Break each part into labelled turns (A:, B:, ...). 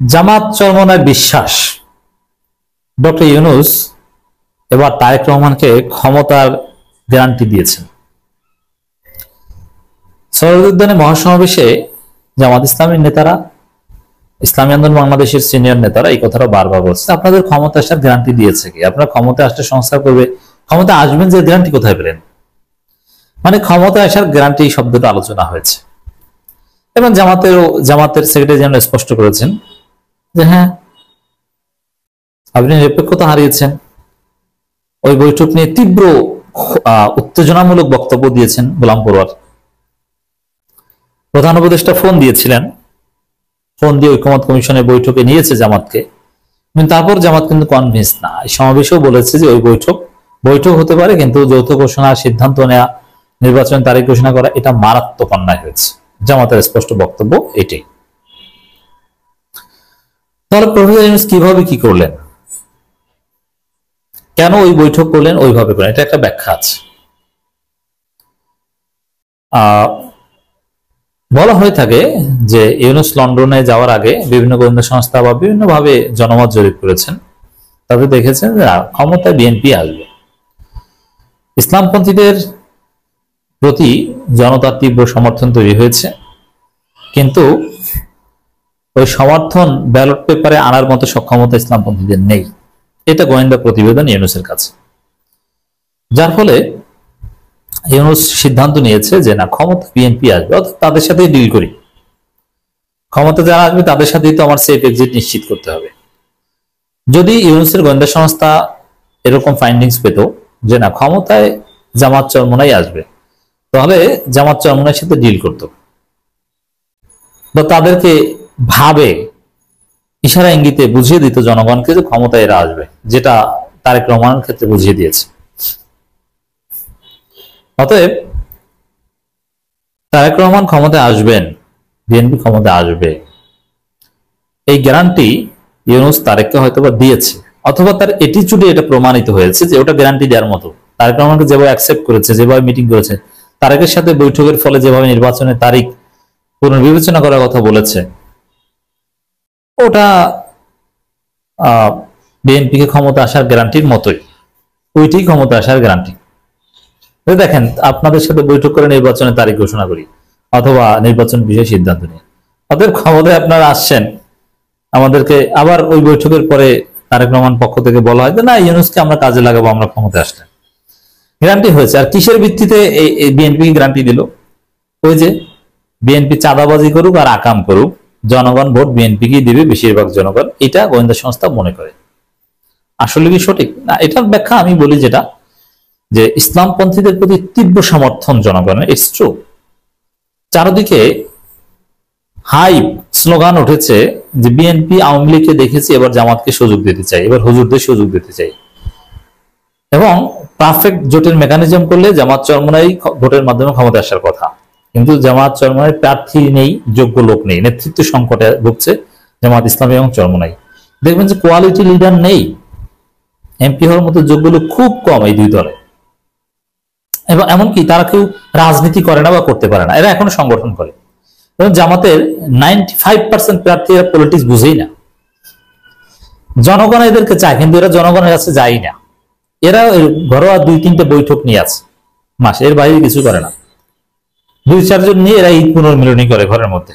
A: জামাত চরমনায় বিশ্বাস ডক্টর ইউনূস এবার তারেক রহমানকে ক্ষমতার গ্যারান্টি দিয়েছেন। সরোয়ার্দী উদ্যানে মহাসমাবেশে জামাত ইসলামের নেতারা, ইসলামী আন্দোলন বাংলাদেশের সিনিয়র নেতারা এই কথাটা বারবার বলছে, আপনাদের ক্ষমতা আসার গ্যারান্টি দিয়েছে কি? আপনারা ক্ষমতা আসলে সংস্কার করবে, ক্ষমতা আসবেন যে গ্যারান্টি কোথায় পেলেন? মানে ক্ষমতা আসার গ্যারান্টি এই শব্দটা আলোচনা হয়েছে এবং জামাতের সেক্রেটারি জেনারেল স্পষ্ট করেছেন যে হ্যাঁ, আপনি নিরপেক্ষতা হারিয়েছেন। ওই বৈঠক নিয়ে তীব্র উত্তেজনামূলক বক্তব্য দিয়েছেন গোলাম পরোয়ার। প্রধান উপদেষ্টা ফোন দিয়েছিলেন, ফোন দিয়ে ঐকমত্য কমিশনের বৈঠকে নিয়েছে জামাতকে, কিন্তু তারপর জামাত কিন্তু কনভিন্স না। এই সমাবেশেও বলেছে যে ওই বৈঠক হতে পারে, কিন্তু যৌথ ঘোষণা, সিদ্ধান্ত নেওয়া, নির্বাচন তারিখ ঘোষণা করা, এটা মারাত্মক অন্যায় হয়েছে। জামাতের স্পষ্ট বক্তব্য এটাই। তাহলে প্রফেসর ইউনূস কিভাবে কি করলেন, কেন ওই বৈঠক করলেন, ওইভাবে করলেন, এটা একটা ব্যাখ্যা আছে। বলা হয়ে থাকে যে ইউনূস লন্ডনে যাওয়ার আগে বিভিন্ন গোয়েন্দা সংস্থা বা বিভিন্ন ভাবে জনমত জরিপ করেছেন, তাতে দেখেছেন যে ক্ষমতায় বিএনপি আসবে। ইসলামপন্থীদের প্রতি জনতার তীব্র সমর্থন তৈরি হয়েছে, কিন্তু ওই সমর্থন ব্যালট পেপারে আনার মতো সক্ষমতা ইসলামপন্থীদের নেই। এটা গোয়েন্দা প্রতিবেদন ইউনূসের কাছে, যার ফলে ইউনূস সিদ্ধান্ত নিয়েছে যে না, ক্ষমতা বিএনপি আসবে, অর্থাৎ তাদের সাথেই ডিল করি। ক্ষমতা যারা আসবে তাদের সাথেই তো আমার সেফ এক্সিট নিশ্চিত করতে হবে। যদি ইউনূসের গোয়েন্দা সংস্থা এরকম ফাইন্ডিংস পেত যে না, ক্ষমতায় জামাত চরমোনাই আসবে, তাহলে জামাত চরমোনাইয়ের সাথে ডিল করত বা তাদেরকে ভাবে ইশারা ইঙ্গিতে বুঝিয়ে দিত জনগণকে যে ক্ষমতায় এরা আসবে, যেটা তারেক রহমানের ক্ষেত্রে বুঝিয়ে দিয়েছে। অতএব তারেক রহমান ক্ষমতায় আসবেন, বিএনপি ক্ষমতায় আসবে, এই গ্যারান্টি ইউনূস তারেককে হয়তোবা দিয়েছে, অথবা তার অ্যাটিটিউডে এটা প্রমাণিত হয়েছে যে ওটা গ্যারান্টি দেওয়ার মতো। তারেক রহমানকে যেভাবে অ্যাকসেপ্ট করেছে, যেভাবে মিটিং করেছে, তারেকের সাথে বৈঠকের ফলে যেভাবে নির্বাচনের তারিখ পুনর্বিবেচনা করার কথা বলেছে, ওটা বিএনপিকে ক্ষমতা আসার গ্যারান্টির মতোই, ওইটি ক্ষমতা আসার গ্যারান্টি। দেখেন, আপনাদের সাথে বৈঠক করে নির্বাচনের তারিখ ঘোষণা করি অথবা নির্বাচন বিষয়ে সিদ্ধান্ত নিই, অতএব ক্ষমতায় আপনারা আসছেন, আমাদেরকে আবার ওই বৈঠকের পরে তারেক রহমান পক্ষ থেকে বলা হয় যে না, ইউনূসকে আমরা কাজে লাগাবো, আমরা ক্ষমতায় আসলে গ্যারান্টি হয়েছে। আর কিসের ভিত্তিতে এই বিএনপি গ্যারান্টি দিল? ওই যে বিএনপি চাঁদাবাজি করুক আর আকাম করুক, জনগণ ভোট বিএনপিকেই দিবে, বেশিরভাগ জনগণ, এটা গোয়েন্দা সংস্থা মনে করে। আসলে কি সঠিক না? এটার ব্যাখ্যা আমি বলি যেটা, যে ইসলামপন্থীদের প্রতি তীব্র সমর্থন জনগণের, ইটস ট্রু। চারদিকে হাইপ স্লোগান উঠেছে যে বিএনপি আওয়ামী লীগকে দেখেছি, এবার জামাতকে সুযোগ দিতে চাই, এবার হুজুরদের সুযোগ দিতে চাই, এবং পারফেক্ট জোটের মেকানিজম করলে জামাত চরমোনাই ভোটের মাধ্যমে ক্ষমতা আসার কথা। কিন্তু জামাত চরমোনাই প্রার্থী নেই, যোগ্য লোক নেই, নেতৃত্ব সংকটে ভুগছে জামাত ইসলামী এবং চরমোনাই। দেখবেন যে কোয়ালিটি লিডার নেই, এমপি হওয়ার মতো যোগ্য লোক খুব কম এই দুই দলে, এবং এমনকি তারা কেউ রাজনীতি করে না বা করতে পারে না, এরা এখনো সংগঠন করে। এবং জামাতের 95% প্রার্থীরা পলিটিক্স বুঝেই না। জনগণ এদেরকে চায়, কিন্তু এরা জনগণের কাছে যায় না। এরা ঘরোয়া 2-3টে বৈঠক নিয়ে আছে মাসে, এর বাইরে কিছু করে না। 2-4 জন নিয়ে এরা ঈদ পুনর্মিলনী করে ঘরের মধ্যে।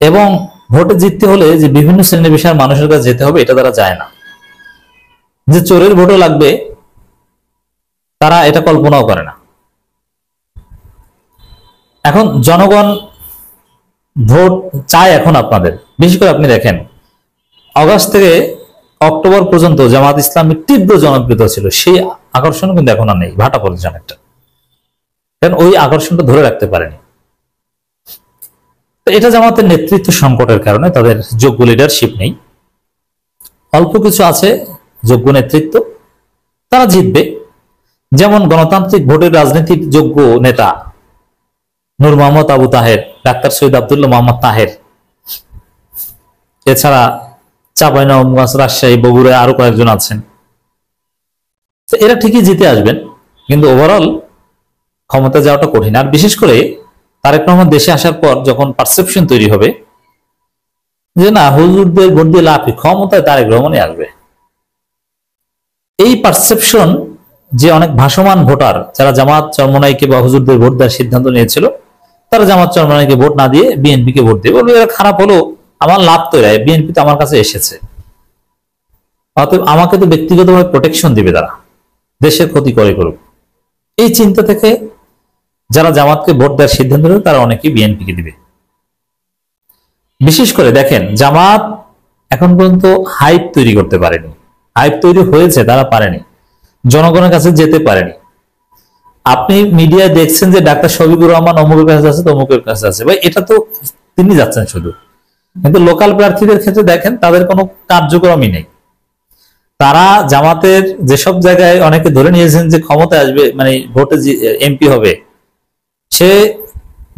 A: এবং ভোটে জিততে হলে যে বিভিন্ন শ্রেণী পেশার মানুষের কাছে যেতে হবে, এটা তারা যায় না। যে চোরের ভোটও লাগবে, তারা এটা কল্পনাও করে না। এখন জনগণ ভোট চায় এখন আপনাদের। বিশেষ করে আপনি দেখেন, আগস্ট থেকে অক্টোবর পর্যন্ত জামাত ইসলামের তীব্র জনপ্রিয়তা ছিল, সেই আকর্ষণ কিন্তু এখন আর নেই, ভাটা পড়েছে অনেকটা, কারণ ওই আকর্ষণটা ধরে রাখতে পারেনি। এটা জামাতের নেতৃত্ব সংকটের কারণে, তাদের যোগ্য লিডারশিপ নেই। অল্প কিছু আছে যোগ্য নেতৃত্ব, তারা জিতবে। যেমন গণতান্ত্রিক ভোটের রাজনীতির যোগ্য নেতা নূর মোহাম্মদ আবু তাহের, ডাক্তার সৈয়দ আব্দুল্লাহ মোহাম্মদ তাহের, এছাড়া চাঁপাইনবাবগঞ্জ, রাজশাহী, বগুড়ায় আরো কয়েকজন আছেন। এরা ঠিকই জিতে আসবেন, কিন্তু ওভারঅল ক্ষমতা যাওয়াটা কঠিন। আর বিশেষ করে তারেক রহমান দেশে আসার পর যখন পারসেপশন তৈরি হবে যে না হুজুরদের ভোট দিয়ে লাভ কি, ক্ষমতায় তারেক রহমানই আসবে। এই পারসেপশন যে অনেক ভাসমান ভোটার যারা জামাত চরমনাইকে বা হুজুরদের ভোট দেওয়ার সিদ্ধান্ত নিয়েছিল, তারা জামাত চরমনাইকে ভোট না দিয়ে বিএনপি কে ভোট দেবে, বলবে এরা খারাপ হলো, আমার লাভ তো এরা, বিএনপি তো আমার কাছে এসেছে, অতএব আমাকে তো ব্যক্তিগতভাবে প্রোটেকশন দিবে, তারা দেশের ক্ষতি করে করুক। এই চিন্তা থেকে যারা জামাতকে ভোট দেওয়ার সিদ্ধান্ত নেবে তারা অনেকেই বিএনপি কে দিবে। বিশেষ করে দেখেন জামাত এখন পর্যন্ত হাইপ তৈরি করতে পারেনি, হাইপ তৈরি হয়েছে তারা পারেনি, জনগণের কাছে যেতে পারেনি। আপনি মিডিয়ায় দেখছেন যে ডাক্তার শফিকুর রহমান অমুকের কাছে আছে, তমুকের কাছে আছে, ভাই এটা তো তিনি যাচ্ছেন শুধু, কিন্তু লোকাল প্রার্থীদের ক্ষেত্রে দেখেন তাদের কোনো কার্যক্রমই নেই। তারা জামাতের যেসব জায়গায় অনেকে ধরে নিয়েছেন যে ক্ষমতায় আসবে, মানে ভোটে এমপি হবে, সে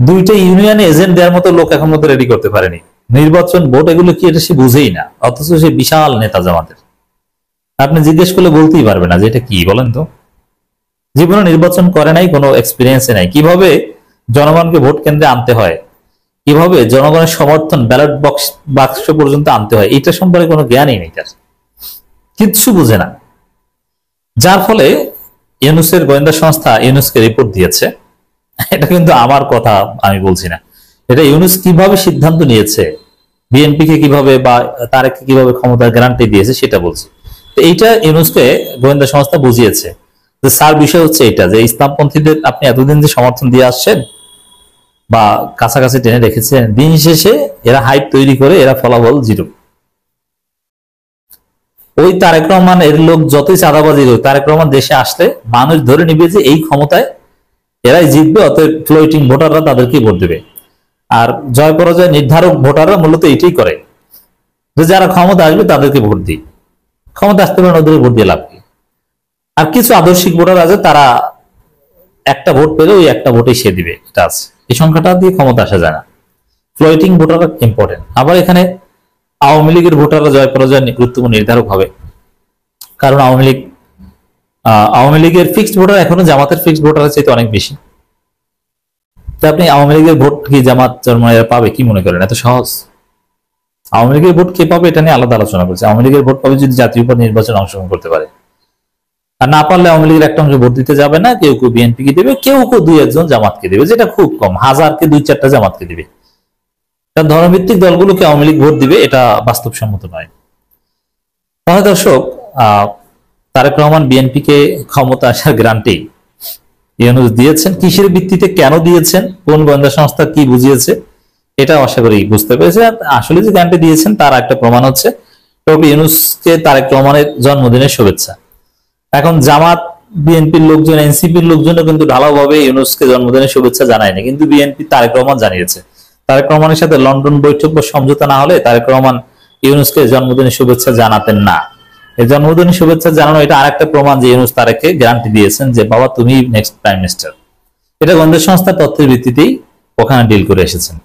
A: দুইটা ইউনিয়নে এজেন্ট দেওয়ার মতো লোক এখন মতো রেডি করতে পারেনি। নির্বাচন ভোট এগুলো কি এটা সে বুঝেই না, অথচ সে বিশাল নেতা জামাতের। আপনি জিজ্ঞেস করলে বলতেই পারবে না যে এটা কি, বলেন তো। জীবনে নির্বাচন করে নাই, কোনো এক্সপিরিয়েন্সে নাই, কিভাবে জনগণকে ভোট কেন্দ্রে আনতে হয়, কিভাবে জনগণের সমর্থন ব্যালট বাক্স পর্যন্ত আনতে হয়, এটা সম্পর্কে কোনো জ্ঞানই নেই তার, কিচ্ছু বুঝে না। যার ফলে ইউনুসের গোয়েন্দা সংস্থা ইউনুসকে রিপোর্ট দিয়েছে, এটা কিন্তু আমার কথা আমি বলছি না, এটা ইউনুস কিভাবে সিদ্ধান্ত নিয়েছে, বিএনপি কে কিভাবে বা তারেককে কিভাবে ক্ষমতার গ্যারান্টি দিয়েছে সেটা বলছি। তো এইটা ইউনুসকে গোয়েন্দা সংস্থা বুঝিয়েছে যে স্যার বিষয় হচ্ছে এটা, যে ইসলামপন্থীদের আপনি এতদিন যে সমর্থন দিয়ে আসছেন বা কাছাকাছি টেনে রেখেছেন, দিন শেষে এরা হাইপ তৈরি করে এরা ফলাফল জিরো। ওই তারেক রহমান এর লোক যতই চাঁদাবাজি হোক, তারেক রহমান দেশে আসলে মানুষ ধরে নিবে যে এই ক্ষমতায় এরাই জিতবে, অতএব ফ্লোটিং ভোটাররা তাদেরকে ভোট দেবে। আর জয় পরাজয় নির্ধারক ভোটাররা মূলত এটাই করে যে যারা ক্ষমতা আসবে তাদেরকে ভোট দিই, ক্ষমতা আসতে পারে ওদের ভোট দিয়ে লাভ কি। আর কিছু আদর্শিক ভোটার আছে, তারা একটা ভোট পেলে ওই একটা ভোটে সে দিবে, এটা আছে, এই সংখ্যাটা দিয়ে ক্ষমতা আসা যায় না। ফ্লোটিং ভোটাররা ইম্পর্টেন্ট। আবার এখানে আওয়ামী লীগের ভোটাররা জয় পরাজয় গুরুত্বপূর্ণ নির্ধারক হবে, কারণ আওয়ামী লীগের ফিক্সড ভোটার এখনো জামাতের ফিক্সড ভোটারের চাইতে অনেক বেশি। তো আপনি আওয়ামী লীগের ভোট কি জামাত চরমনাইরা পাবে কি মনে করেন এত সহজ? আওয়ামী লীগের ভোট কে পাবে এটা নিয়ে আলাদা আলোচনা করছে। আওয়ামী লীগের ভোট পাবে যদি জাতীয় পদ নির্বাচনে অংশগ্রহণ করতে পারে, আর না পারলে আওয়ামী লীগের একটা অংশ ভোট দিতে যাবে না, কেউ কেউ বিএনপি কে দেবে, কেউ কেউ দুই একজন জামাতকে দেবে, যেটা খুব কম, হাজারকে দুই চারটা জামাতকে দিবে। ধর্মভিত্তিক দলগুলোকে আওয়ামী লীগ ভোট দিবে, এটা বাস্তবসম্মত নয়। তাহলে দর্শক, তারেক রহমান বিএনপি কে ক্ষমতা আসার গ্যারান্টি ইউনূস দিয়েছেন, কিসের ভিত্তিতে, কেন দিয়েছেন, কোন গোয়েন্দা সংস্থা কি বুঝিয়েছে, এটা আশা করি বুঝতে পেরেছে। আসলে যে গ্যারান্টি দিয়েছেন তার একটা প্রমাণ হচ্ছে ডক্টর ইউনূসকে তারেক রহমানের জন্মদিনের শুভেচ্ছা। এখন জামাত বিএনপির লোকজন, এনসিপির লোকজনও কিন্তু ঢালাওভাবে ইউনূসকে জন্মদিনের শুভেচ্ছা জানায়নি, কিন্তু বিএনপি তারেক রহমান জানিয়েছে। তারেক রহমানের সাথে লন্ডন বৈঠক বা সমঝোতা না হলে তারেক রহমান ইউনূসকে জন্মদিনের শুভেচ্ছা জানাতেন না। এই জন্মদিনের শুভেচ্ছা জানানো এটা আরেকটা প্রমাণ যে ইউনূস তারেককে গ্যারান্টি দিয়েছেন যে বাবা তুমি নেক্সট প্রাইম মিনিস্টার। এটা গোয়েন্দা সংস্থার তথ্যের ভিত্তিতেই ওখানে ডিল করে এসেছেন।